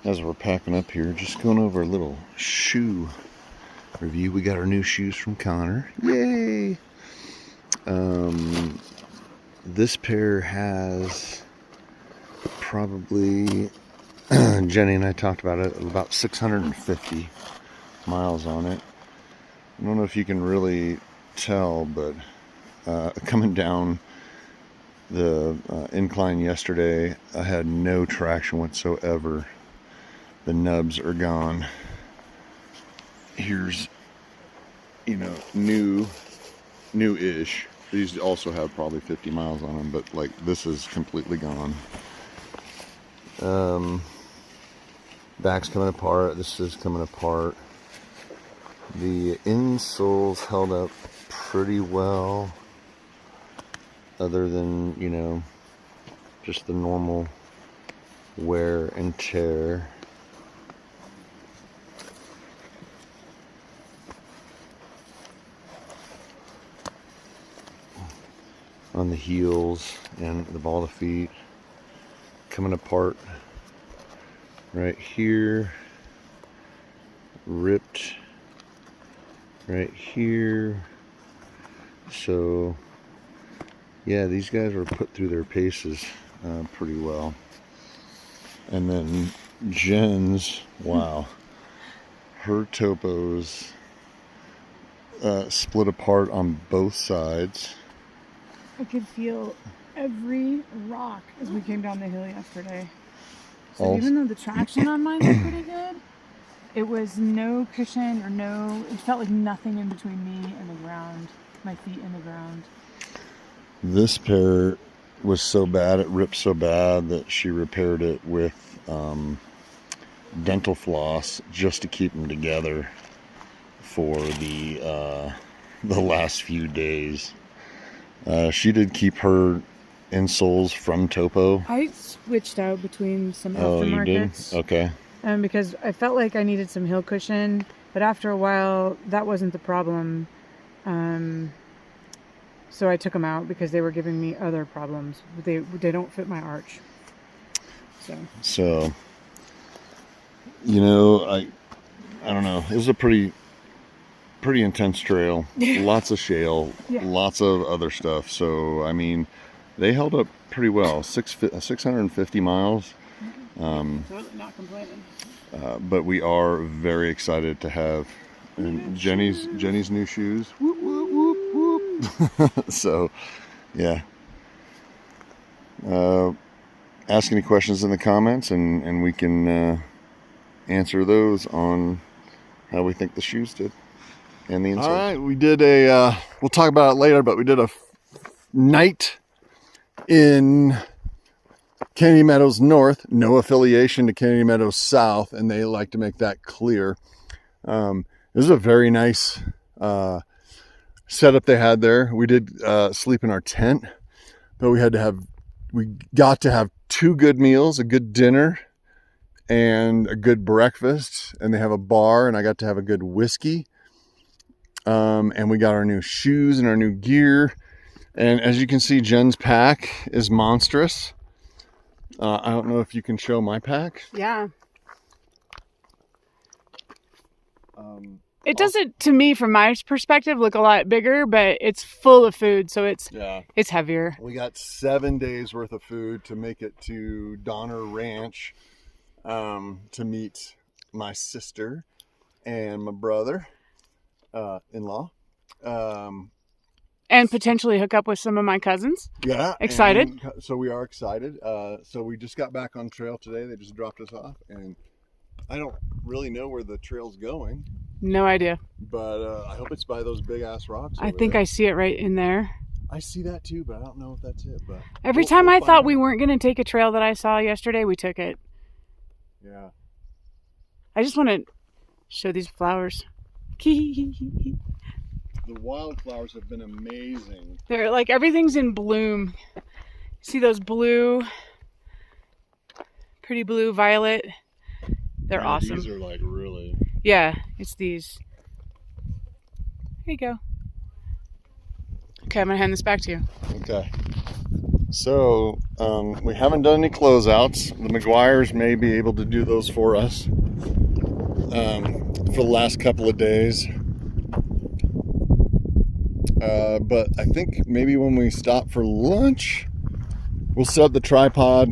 As we're packing up here, just going over a little shoe review. We got our new shoes from Connor. Yay! This pair has probably, Jenny and I talked about it, about 650 miles on it. I don't know if you can really tell, but coming down the incline yesterday, I had no traction whatsoever. The nubs are gone. Here's, new-ish. These also have probably 50 miles on them, but like this is completely gone. Back's coming apart. This is coming apart. The insoles held up pretty well, other than, just the normal wear and tear. On the heels and the ball of feet, coming apart right here, ripped right here. So yeah, these guys were put through their paces pretty well. And then Jen's, wow, her topos split apart on both sides. I could feel every rock as we came down the hill yesterday. So even though the traction on mine was pretty good, it was no cushion or it felt like nothing in between me and the ground, my feet and the ground. This pair was so bad, it ripped so bad that she repaired it with dental floss just to keep them together for the last few days. She did keep her insoles from Topo. I switched out between some aftermarkets. Oh, you did? Okay. Because I felt like I needed some heel cushion, but after a while, that wasn't the problem. So I took them out because they were giving me other problems. They don't fit my arch. So I don't know. It was a pretty intense trail. Lots of shale, yeah. Lots of other stuff. So I mean, they held up pretty well. 650 miles. Not complaining. But we are very excited to have Jenny's new shoes. Whoop, whoop, whoop, whoop. So yeah. Ask any questions in the comments and we can answer those on how we think the shoes did. And the insole. All right, we did we'll talk about it later, but we did a night in Kennedy Meadows North, no affiliation to Kennedy Meadows South, and they like to make that clear. This is a very nice setup they had there. We did sleep in our tent, but we got to have 2 good meals, a good dinner and a good breakfast, and they have a bar, and I got to have a good whiskey. And we got our new shoes and our new gear. And as you can see, Jen's pack is monstrous. I don't know if you can show my pack. Yeah. It doesn't, to me, from my perspective, look a lot bigger, but it's full of food, so it's heavier. We got 7 days worth of food to make it to Donner Ranch to meet my sister and my brother. In-law. And potentially hook up with some of my cousins. Yeah. Excited. So we are excited. So we just got back on trail today. They just dropped us off. And I don't really know where the trail's going. No idea. But I hope it's by those big-ass rocks. I think I see it right in there. I see that too, but I don't know if that's it. But every time I thought we weren't going to take a trail that I saw yesterday, we took it. Yeah. I just want to show these flowers. The wildflowers have been amazing. They're like, everything's in bloom. See those blue, pretty blue, violet? They're awesome. These are like really... Yeah, it's these. Here you go. Okay, I'm going to hand this back to you. Okay. So we haven't done any closeouts. The McGuires may be able to do those for us for the last couple of days. But I think maybe when we stop for lunch, we'll set up the tripod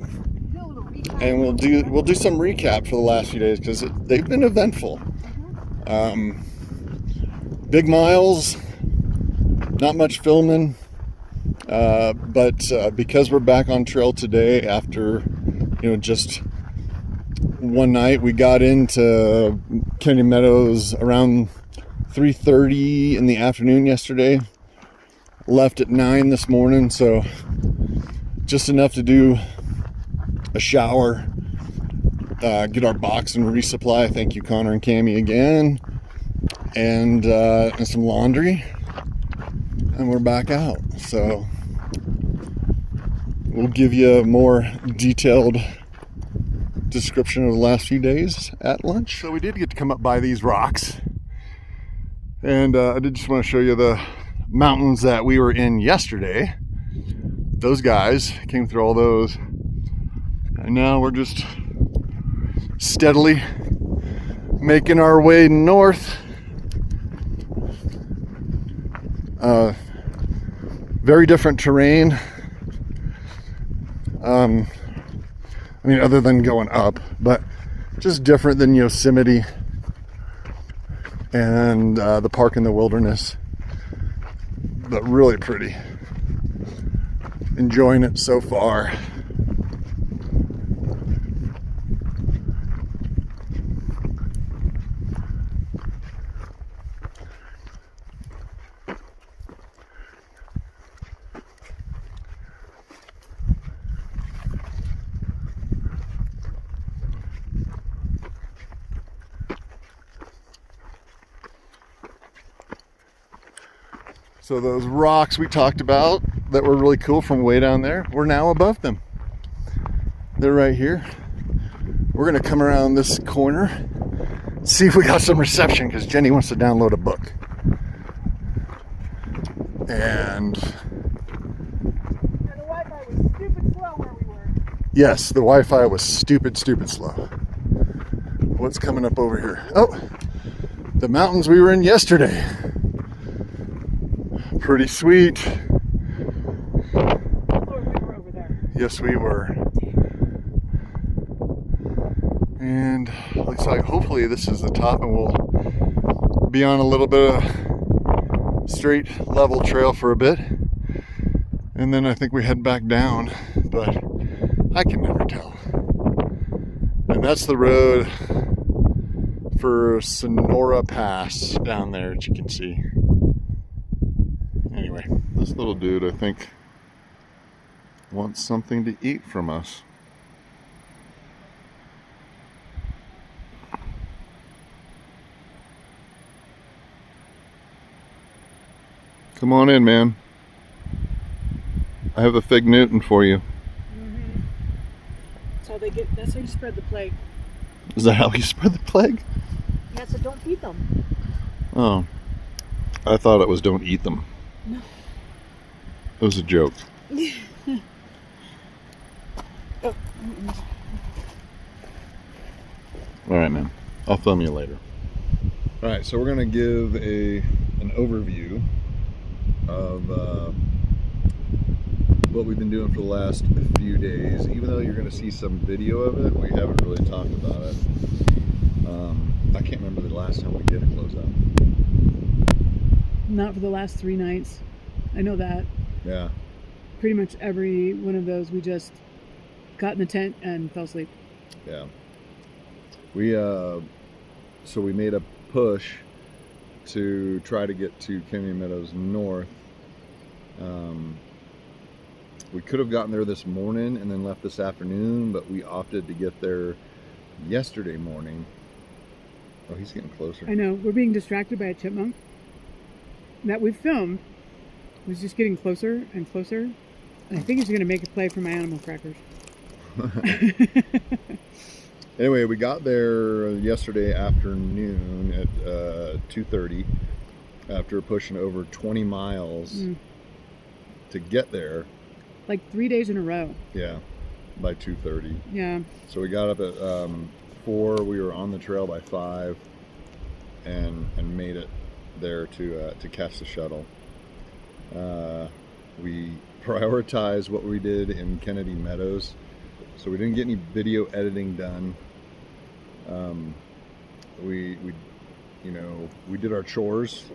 and we'll do some recap for the last few days because they've been eventful. Big miles, not much filming, but because we're back on trail today after just one night, we got into Canyon Meadows around 3:30 in the afternoon yesterday. Left at 9 this morning, so just enough to do a shower, get our box and resupply. Thank you, Connor and Cammie, again, and some laundry, and we're back out. So we'll give you a more detailed description of the last few days at lunch. So we did get to come up by these rocks, and I did just want to show you the mountains that we were in yesterday. Those guys came through all those, and now we're just steadily making our way north. Very different terrain. I mean, other than going up, but just different than Yosemite and the park in the wilderness. But really pretty. Enjoying it so far. So those rocks we talked about that were really cool from way down there, we're now above them. They're right here. We're gonna come around this corner, see if we got some reception, because Jenny wants to download a book. And the Wi-Fi was stupid slow where we were. yes, the Wi-Fi was stupid slow. What's coming up over here? Oh, the mountains we were in yesterday. Pretty sweet. Lord, we were over there. Yes, we were. And looks like hopefully this is the top, and we'll be on a little bit of straight level trail for a bit. And then I think we head back down, but I can never tell. And that's the road for Sonora Pass down there that you can see. Anyway, this little dude, I think, wants something to eat from us. Come on in, man. I have a fig Newton for you. Mm-hmm. That's how they get. That's how you spread the plague. Is that how you spread the plague? Yeah, so don't feed them. Oh, I thought it was don't eat them. No. It was a joke. Oh. All right, man. I'll film you later. All right, so we're gonna give an overview of what we've been doing for the last few days. Even though you're gonna see some video of it, we haven't really talked about it. I can't remember the last time we did a closeout. Not for the last 3 nights. I know that. Yeah. Pretty much every one of those we just got in the tent and fell asleep. Yeah. We so we made a push to try to get to Canyon Meadows North. We could have gotten there this morning and then left this afternoon, but we opted to get there yesterday morning. Oh, he's getting closer. I know. We're being distracted by a chipmunk that we've filmed. Was just getting closer and closer. And I think he's going to make a play for my animal crackers. Anyway, we got there yesterday afternoon at 2:30 after pushing over 20 miles to get there. like 3 days in a row. Yeah, by 2:30. Yeah. So we got up at 4. We were on the trail by 5, and made it there to catch the shuttle. We prioritized what we did in Kennedy Meadows, so we didn't get any video editing done. We did our chores,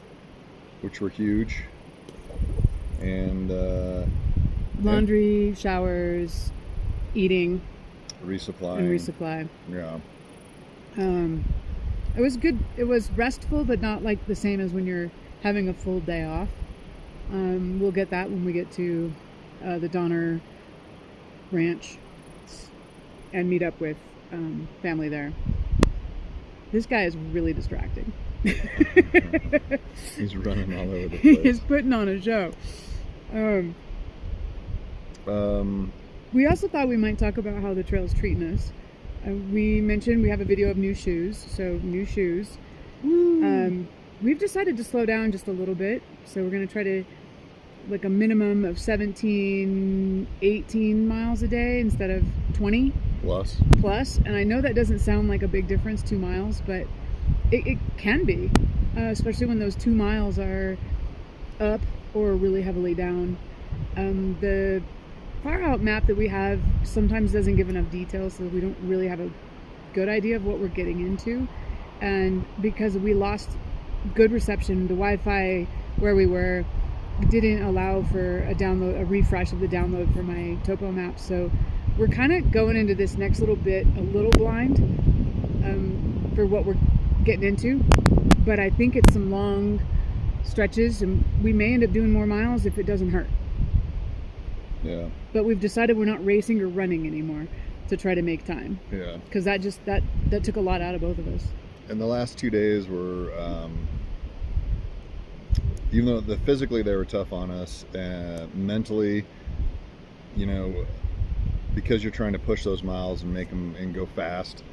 which were huge, and laundry, showers, eating, resupply. Yeah. It was good. It was restful, but not like the same as when you're having a full day off. We'll get that when we get to the Donner Ranch and meet up with family there. This guy is really distracting. He's running all over the place. He's putting on a show. We also thought we might talk about how the trail's treating us. We mentioned we have a video of new shoes, so new shoes. We've decided to slow down just a little bit, so we're going to try to like a minimum of 17, 18 miles a day instead of 20 plus. And I know that doesn't sound like a big difference, 2 miles, but it can be, especially when those 2 miles are up or really heavily down. The far out map that we have sometimes doesn't give enough details, so we don't really have a good idea of what we're getting into. And because we lost good reception, the Wi-Fi where we were didn't allow for a refresh of the download for my topo map. So we're kind of going into this next little bit a little blind for what we're getting into. But I think it's some long stretches, and we may end up doing more miles if it doesn't hurt. Yeah. But we've decided we're not racing or running anymore to try to make time. Yeah. Because that took a lot out of both of us. And the last 2 days were, even though physically they were tough on us, mentally, because you're trying to push those miles and make them and go fast,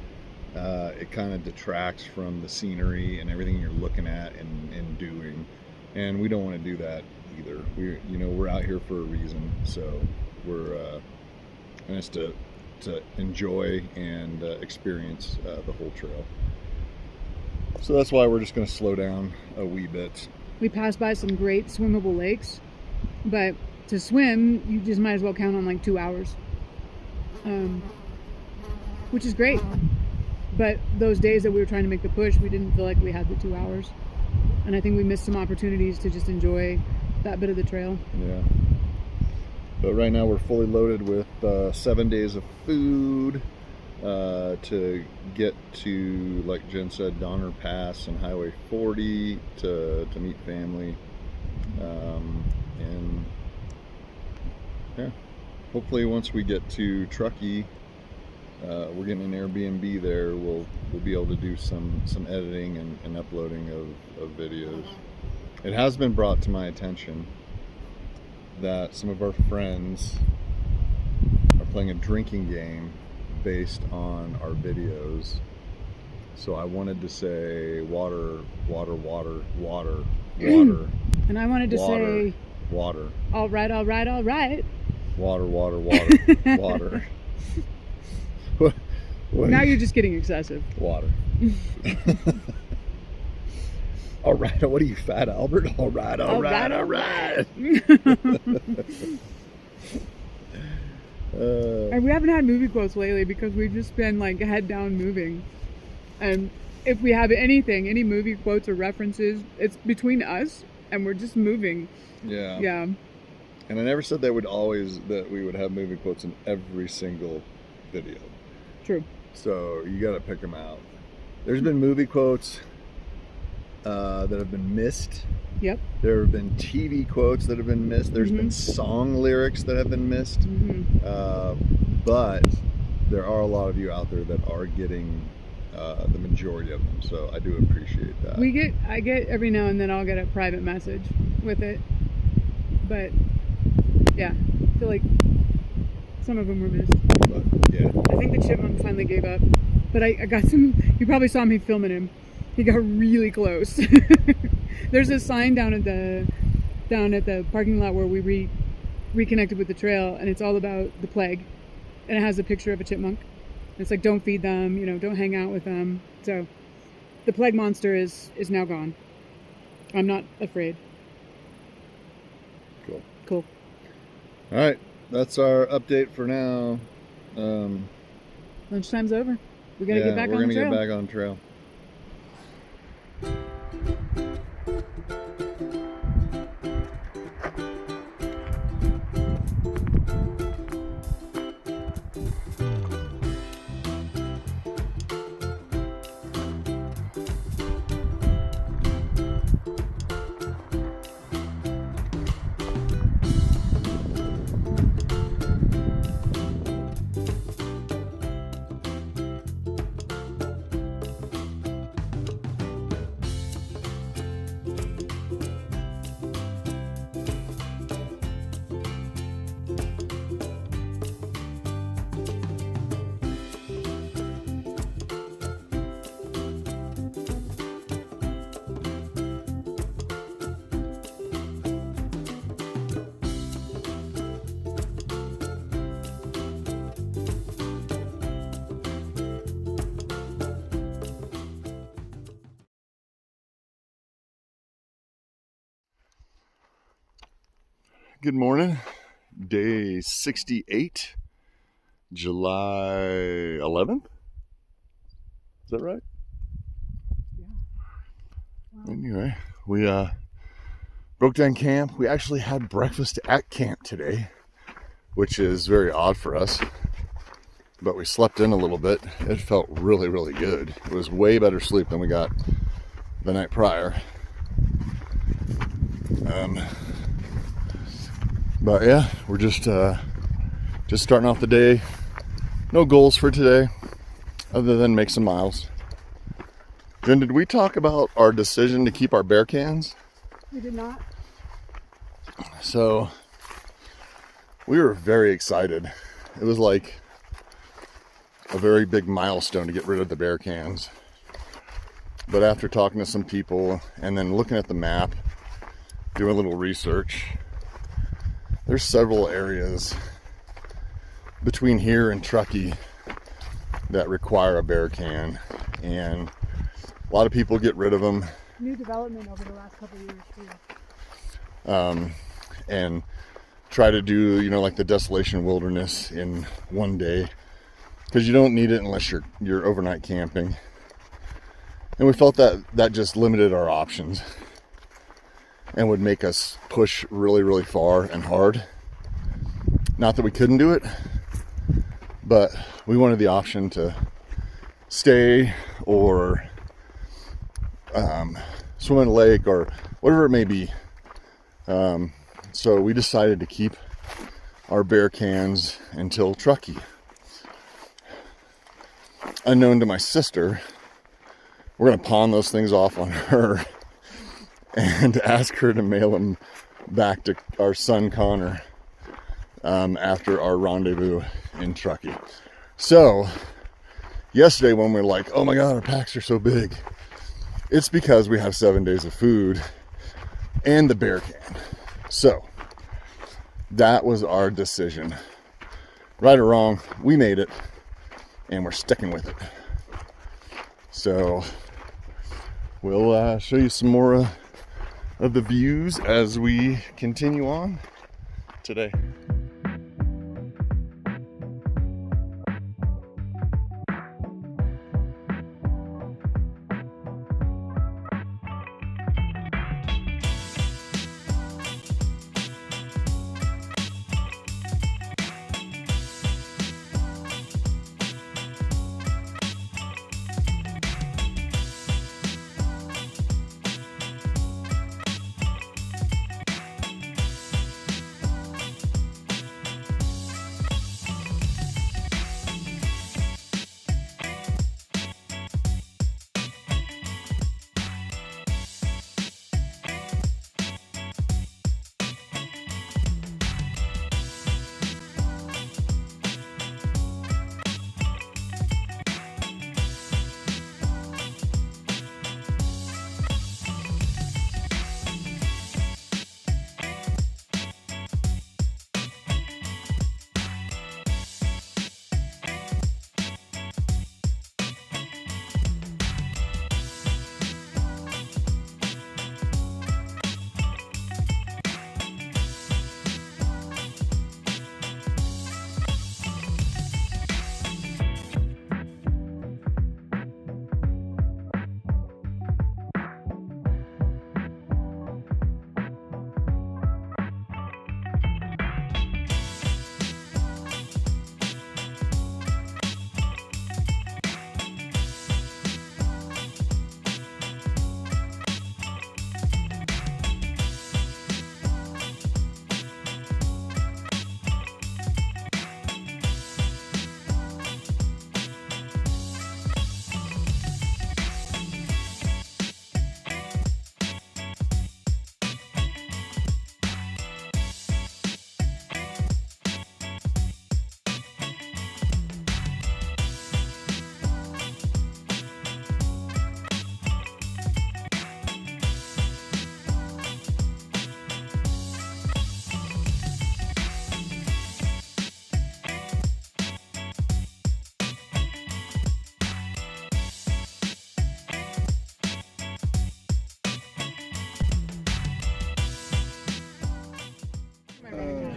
it kind of detracts from the scenery and everything you're looking at and doing. And we don't want to do that either. We're out here for a reason, so we're and it's to enjoy and experience the whole trail. So that's why we're just going to slow down a wee bit. We passed by some great swimmable lakes, but to swim, you just might as well count on like 2 hours, which is great. But those days that we were trying to make the push, we didn't feel like we had the 2 hours. And I think we missed some opportunities to just enjoy that bit of the trail. Yeah. But right now we're fully loaded with 7 days of food to get to, like Jen said, Donner Pass and Highway 40 to meet family. And yeah, hopefully once we get to Truckee, we're getting an Airbnb there. We'll be able to do some editing and uploading of videos. It has been brought to my attention that some of our friends are playing a drinking game based on our videos. So I wanted to say water. And I wanted to say water. All right. Water. What now you're just getting excessive. Water. All right. What are you, Fat Albert? All right. And we haven't had movie quotes lately because we've just been like head down moving. And if we have any movie quotes or references, it's between us and we're just moving. Yeah. Yeah. And I never said that we would have movie quotes in every single video. True. So you got to pick them out. There's been movie quotes that have been missed. Yep. There have been TV quotes that have been missed. There's been song lyrics that have been missed. But there are a lot of you out there that are getting the majority of them. So I do appreciate that. I get every now and then I'll get a private message with it. But yeah, I feel like some of them were missed. But yeah. I think the chipmunk finally gave up. But I got some, you probably saw me filming him. He got really close. There's a sign down at the parking lot where we reconnected with the trail, and it's all about the plague, and it has a picture of a chipmunk. It's like, don't feed them, you know, don't hang out with them. So the plague monster is now gone. I'm not afraid. Cool. All right, that's our update for now. Lunchtime's over. We gotta get back on the trail. We're gonna get back on trail. Good morning, day 68, July 11th. Is that right? Yeah. Wow. Anyway, we broke down camp. We actually had breakfast at camp today, which is very odd for us, but we slept in a little bit. It felt really, really good. It was way better sleep than we got the night prior. But yeah, we're just starting off the day. No goals for today, other than make some miles. Jen, did we talk about our decision to keep our bear cans? We did not. So we were very excited. It was like a very big milestone to get rid of the bear cans. But after talking to some people and then looking at the map, doing a little research, there's several areas between here and Truckee that require a bear can, and a lot of people get rid of them. New development over the last couple of years too. And try to do, you know, like the desolation wilderness in one day, because you don't need it unless you're overnight camping. And we felt that just limited our options and would make us push really, really far and hard. Not that we couldn't do it, but we wanted the option to stay or swim in a lake or whatever it may be. So we decided to keep our bear cans until Truckee. Unknown to my sister, we're gonna pawn those things off on her and ask her to mail them back to our son Connor after our rendezvous in Truckee. So yesterday when we're like, oh my god, our packs are so big, it's because we have 7 days of food and the bear can. So that was our decision. Right or wrong, we made it and we're sticking with it. So we'll show you some more of the views as we continue on today.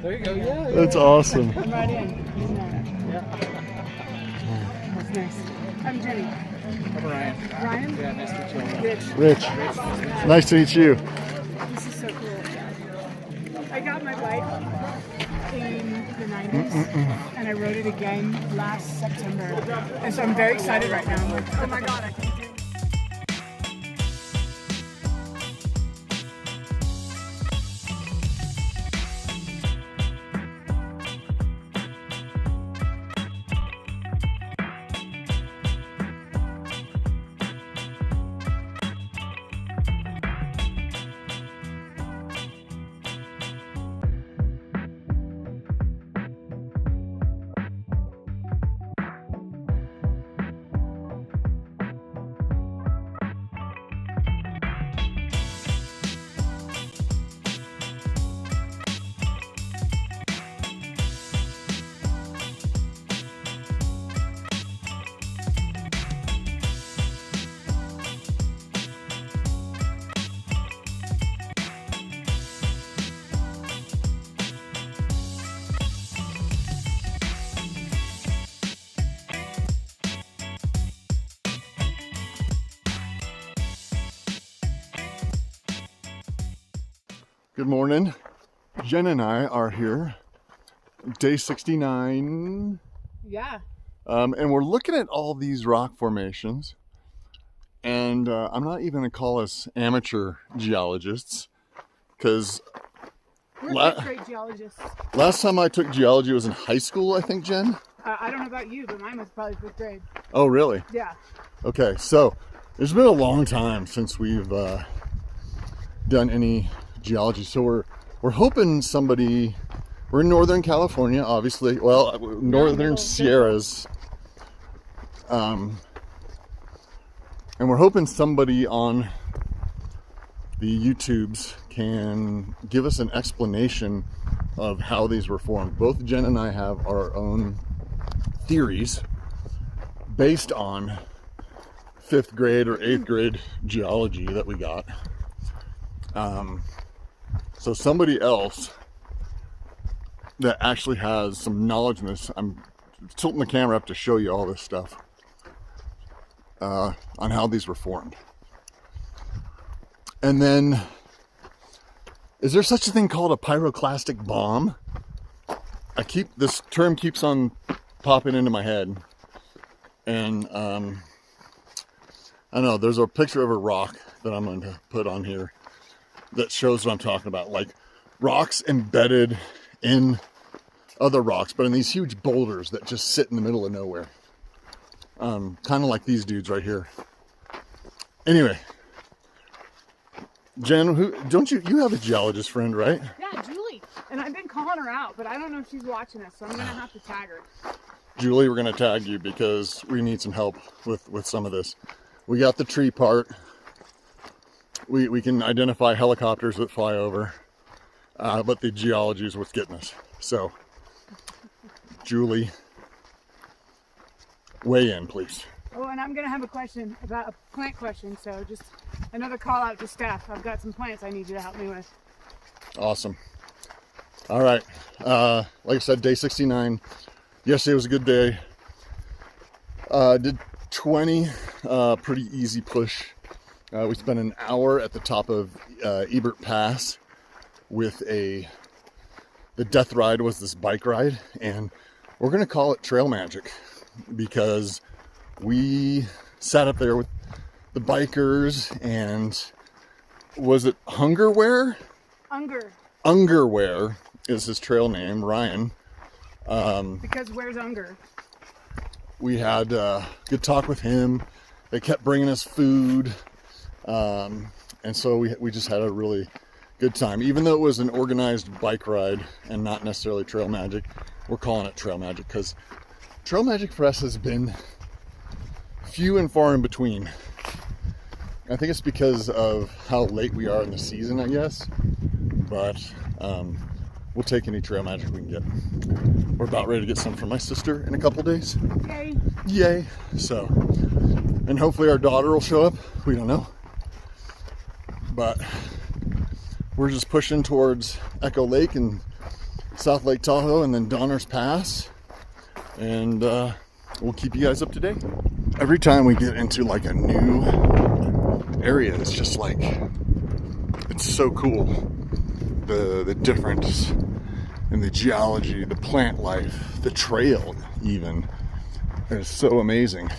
There you go. Yeah. That's awesome. I'm right in. That's nice. I'm Jenny. I'm Ryan. Ryan? Yeah, nice to meet you. Rich. Rich. Nice to meet you. This is so cool. I got my bike in the 90s and I rode it again last September. And so I'm very excited right now. I'm like, oh my God, I can do it. Good morning. Jen and I are here, day 69. Yeah. And we're looking at all these rock formations. And I'm not even going to call us amateur geologists, because We're fifth grade geologists. last time I took geology was in high school, I think, Jen? I don't know about you, but mine was probably fifth grade. Oh, really? Yeah. Okay, so it's been a long time since we've done any geology. So we're hoping somebody, we're in Northern California, obviously. Well, Northern Sierras. And we're hoping somebody on the YouTubes can give us an explanation of how these were formed. Both Jen and I have our own theories based on 5th grade or 8th grade geology that we got. So somebody else that actually has some knowledge in this, I'm tilting the camera up to show you all this stuff on how these were formed. And then, is there such a thing called a pyroclastic bomb? This term keeps on popping into my head. And I don't know, there's a picture of a rock that I'm going to put on here that shows what I'm talking about, like rocks embedded in other rocks, but in these huge boulders that just sit in the middle of nowhere. Kind of like these dudes right here. Anyway, Jen, you have a geologist friend, right? Yeah, Julie. And I've been calling her out, but I don't know if she's watching us, so I'm gonna have to tag her. Julie, we're gonna tag you because we need some help with some of this. We got the tree part. We can identify helicopters that fly over, but the geology is what's getting us. So, Julie, weigh in, please. Oh, and I'm going to have a question about a plant question, so just another call out to staff. I've got some plants I need you to help me with. Awesome. All right. Like I said, day 69. Yesterday was a good day. Did 20, pretty easy push. We spent an hour at the top of Ebert Pass with the death ride was this bike ride, and we're going to call it Trail Magic because we sat up there with the bikers, and was it Hungerwear? Ungerwear is his trail name, Ryan. Because where's Unger? We had good talk with him. They kept bringing us food. And so we just had a really good time. Even though it was an organized bike ride and not necessarily Trail Magic, we're calling it Trail Magic because Trail Magic for us has been few and far in between. I think it's because of how late we are in the season, I guess. But we'll take any Trail Magic we can get. We're about ready to get some from my sister in a couple days. Yay! Yay! So, and hopefully our daughter will show up. We don't know. But we're just pushing towards Echo Lake and South Lake Tahoe and then Donner's Pass. And we'll keep you guys up to date. Every time we get into like a new area, it's just like, it's so cool. The difference in the geology, the plant life, the trail even. It's so amazing.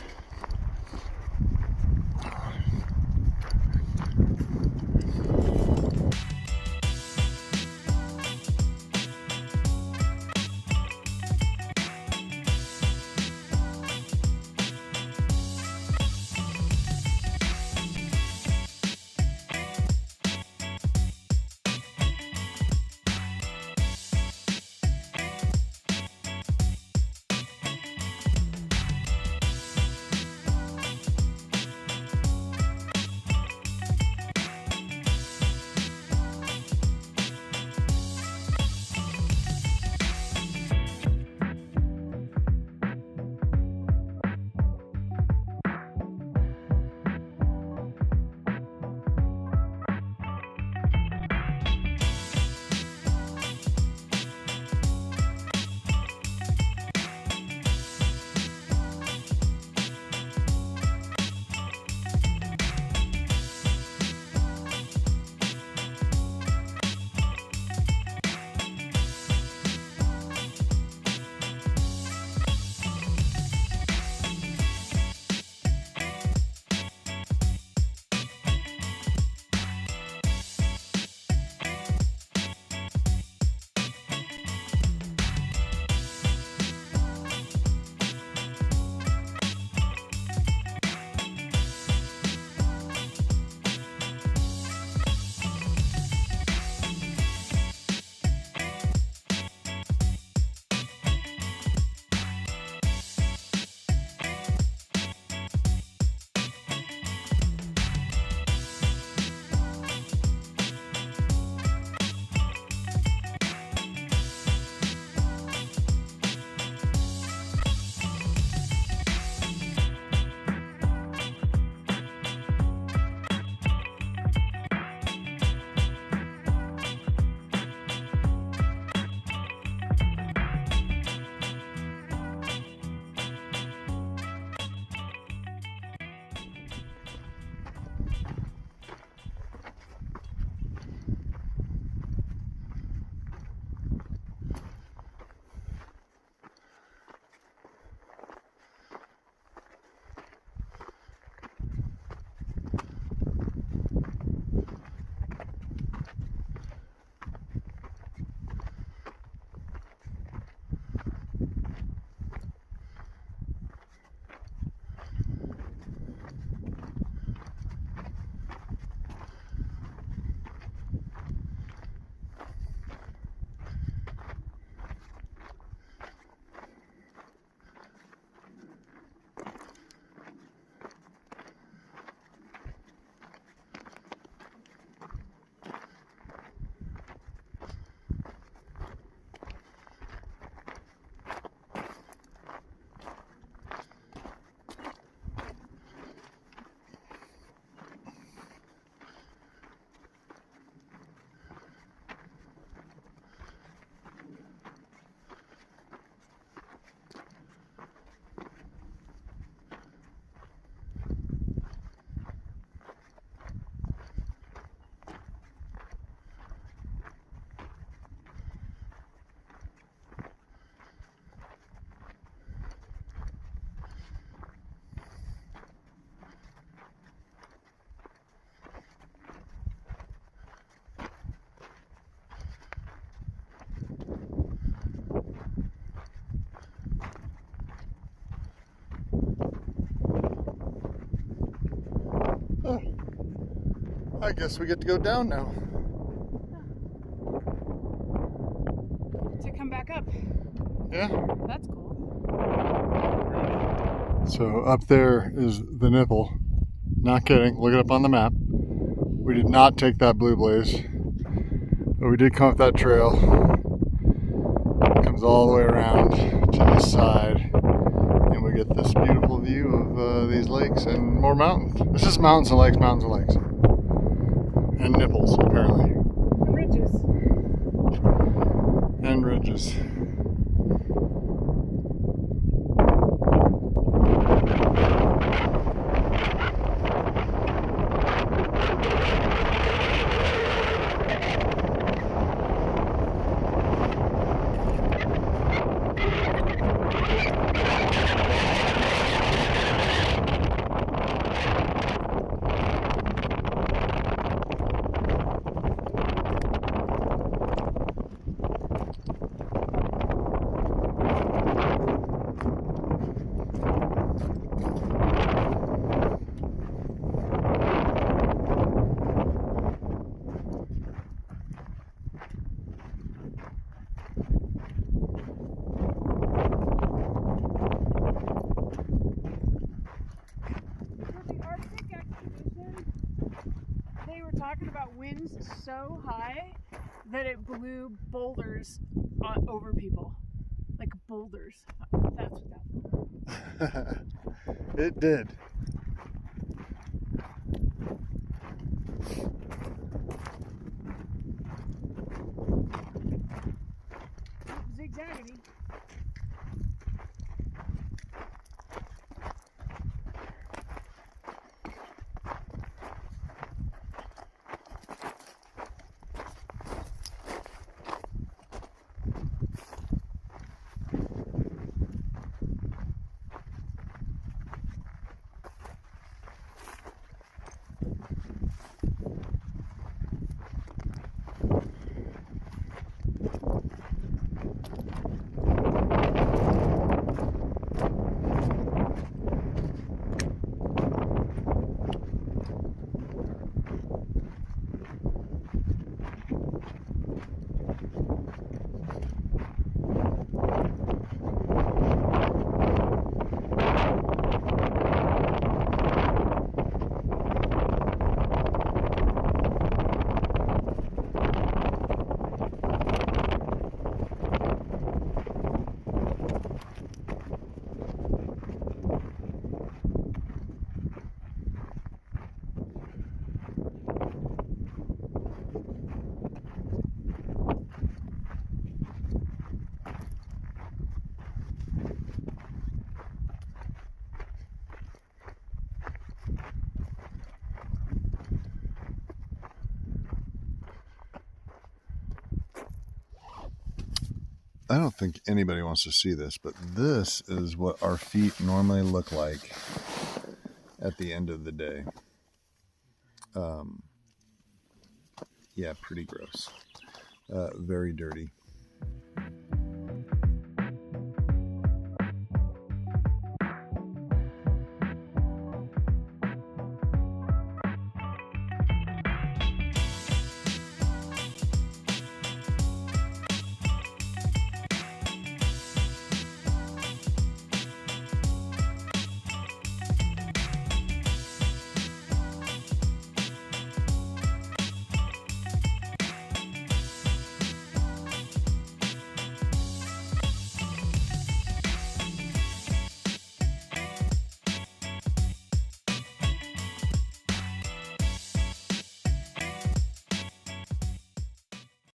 Oh, I guess we get to go down now. To come back up. Yeah. That's cool. So up there is the nipple. Not kidding. Look it up on the map. We did not take that blue blaze, but we did come up that trail. It comes all the way around to this side, and we get this beautiful view of these lakes and more mountains. It's just mountains and lakes, and nipples apparently. Ridges. And ridges. shoes. Talking about winds so high that it blew boulders over people, like boulders. That's what that felt. It did. Zigzaggity. I don't think anybody wants to see this, but this is what our feet normally look like at the end of the day. Yeah, pretty gross. Very dirty.